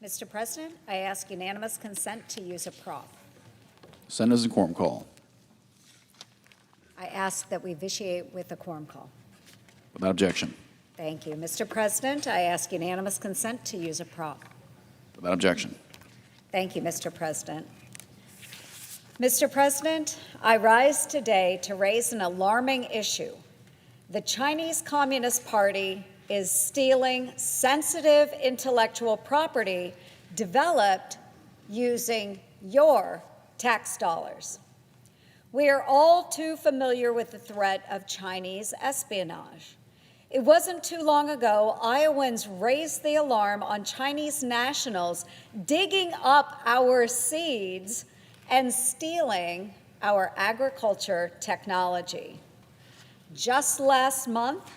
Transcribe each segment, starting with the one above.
Mr. President, I ask unanimous consent to use a prop. Senate is a quorum call. I ask that we vitiate with a quorum call. Without objection. Thank you. Mr. President, I ask unanimous consent to use a prop. Without objection. Thank you, Mr. President. Mr. President, I rise today to raise an alarming issue. The Chinese Communist Party is stealing sensitive intellectual property developed using your tax dollars. We are all too familiar with the threat of Chinese espionage. It wasn't too long ago Iowans raised the alarm on Chinese nationals digging up our seeds and stealing our agriculture technology. Just last month,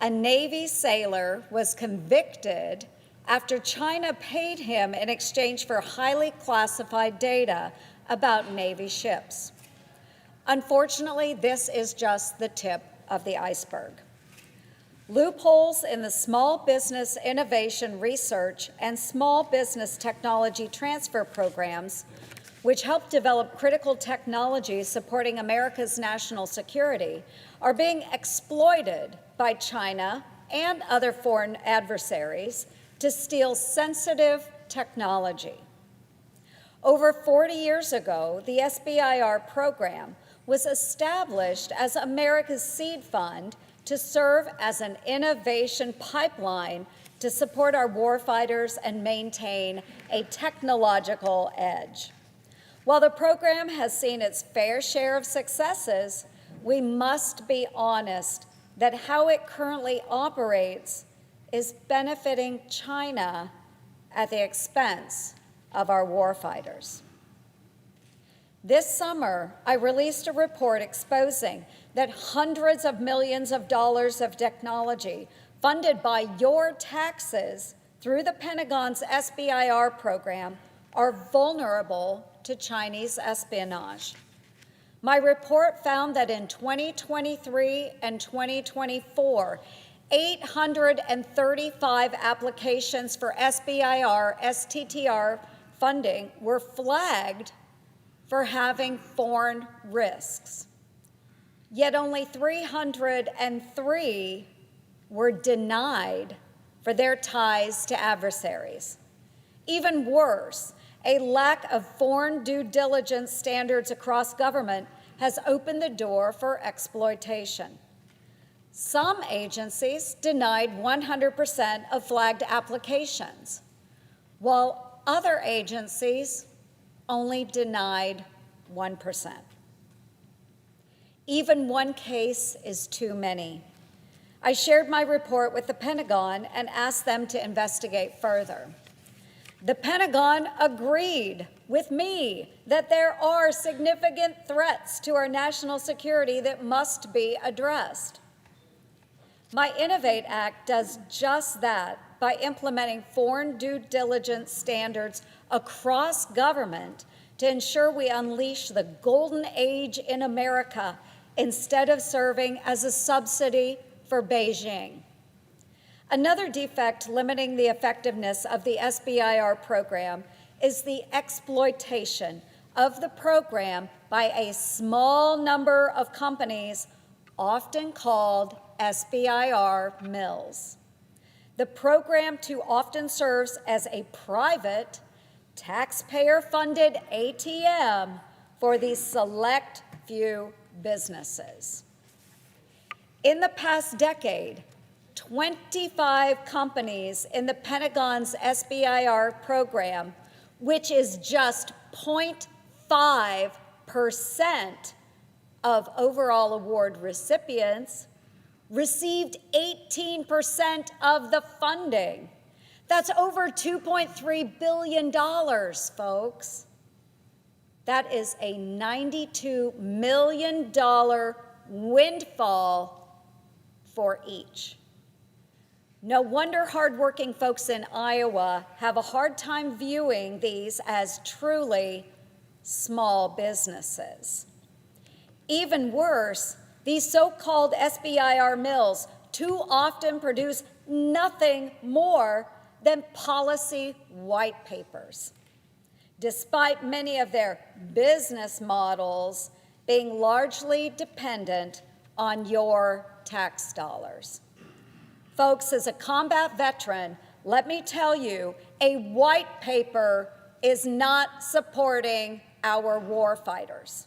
a Navy sailor was convicted after China paid him in exchange for highly classified data about Navy ships. Unfortunately, this is just the tip of the iceberg. Loopholes in the Small Business Innovation Research and Small Business Technology Transfer programs, which help develop critical technologies supporting America's national security, are being exploited by China and other foreign adversaries to steal sensitive technology. Over 40 years ago, the SBIR program was established as America's seed fund to serve as an innovation pipeline to support our warfighters and maintain a technological edge. While the program has seen its fair share of successes, we must be honest that how it currently operates is benefiting China at the expense of our warfighters. This summer, I released a report exposing that hundreds of millions of dollars of technology funded by your taxes through the Pentagon's SBIR program are vulnerable to Chinese espionage. My report found that in 2023 and 2024, 835 applications for SBIR, STTR funding were flagged for having foreign risks. Yet only 303 were denied for their ties to adversaries. Even worse, a lack of foreign due diligence standards across government has opened the door for exploitation. Some agencies denied 100% of flagged applications, while other agencies only denied 1%. Even one case is too many. I shared my report with the Pentagon and asked them to investigate further. The Pentagon agreed with me that there are significant threats to our national security that must be addressed. My Innovate Act does just that by implementing foreign due diligence standards across government to ensure we unleash the golden age in America instead of serving as a subsidy for Beijing. Another defect limiting the effectiveness of the SBIR program is the exploitation of the program by a small number of companies, often called SBIR mills. The program too often serves as a private, taxpayer-funded ATM for these select few businesses. In the past decade, 25 companies in the Pentagon's SBIR program, which is just 0.5% of overall award recipients, received 18% of the funding. That's over $2.3 billion, folks. That is a $92 million windfall for each. No wonder hardworking folks in Iowa have a hard time viewing these as truly small businesses. Even worse, these so-called SBIR mills too often produce nothing more than policy white papers, despite many of their business models being largely dependent on your tax dollars. Folks, as a combat veteran, let me tell you, a white paper is not supporting our war fighters.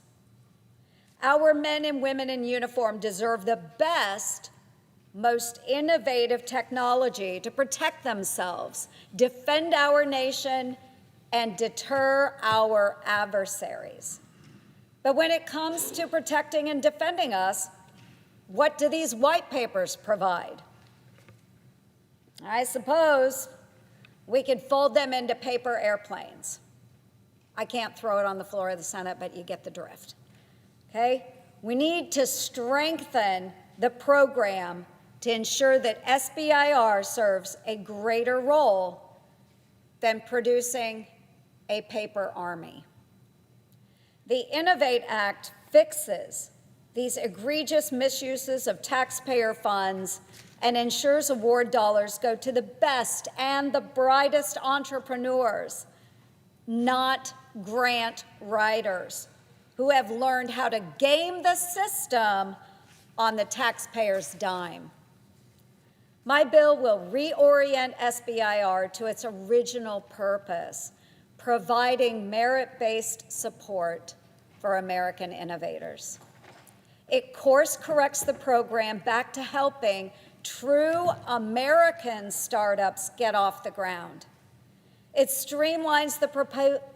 Our men and women in uniform deserve the best, most innovative technology to protect themselves, defend our nation, and deter our adversaries. But when it comes to protecting and defending us, what do these white papers provide? I suppose we could fold them into paper airplanes. I can't throw it on the floor of the Senate, but you get the drift. Okay? We need to strengthen the program to ensure that SBIR serves a greater role than producing a paper army. The Innovate Act fixes these egregious misuses of taxpayer funds and ensures award dollars go to the best and the brightest entrepreneurs, not grant writers who have learned how to game the system on the taxpayer's dime. My bill will reorient SBIR to its original purpose, providing merit-based support for American innovators. It course corrects the program back to helping true American startups get off the ground. It streamlines the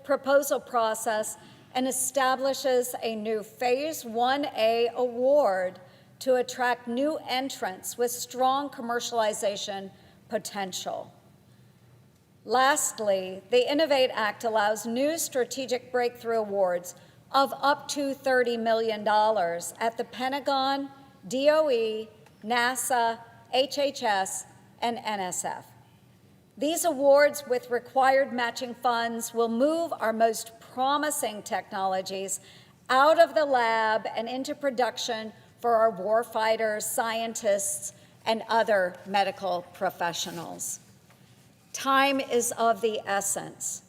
proposal process and establishes a new Phase 1A award to attract new entrants with strong commercialization potential. Lastly, the Innovate Act allows new strategic breakthrough awards of up to $30 million at the Pentagon, DOE, NASA, HHS, and NSF. These awards with required matching funds will move our most promising technologies out of the lab and into production for our warfighters, scientists, and other medical professionals. Time is of the essence.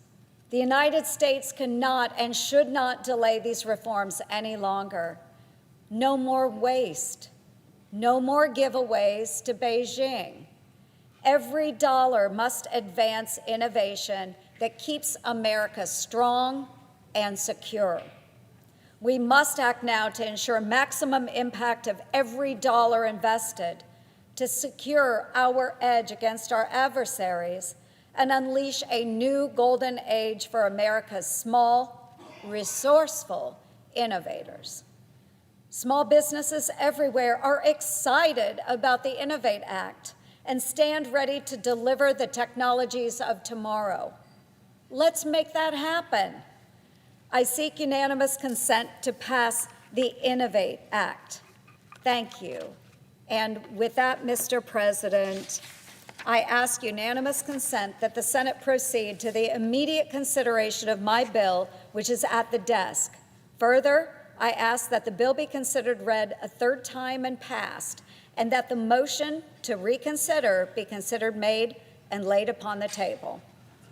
The United States cannot and should not delay these reforms any longer. No more waste. No more giveaways to Beijing. Every dollar must advance innovation that keeps America strong and secure. We must act now to ensure maximum impact of every dollar invested, to secure our edge against our adversaries, and unleash a new golden age for America's small, resourceful innovators. Small businesses everywhere are excited about the Innovate Act and stand ready to deliver the technologies of tomorrow. Let's make that happen. I seek unanimous consent to pass the Innovate Act. Thank you. And with that, Mr. President, I ask unanimous consent that the Senate proceed to the immediate consideration of my bill, which is at the desk. Further, I ask that the bill be considered read a third time and passed, and that the motion to reconsider be considered made and laid upon the table.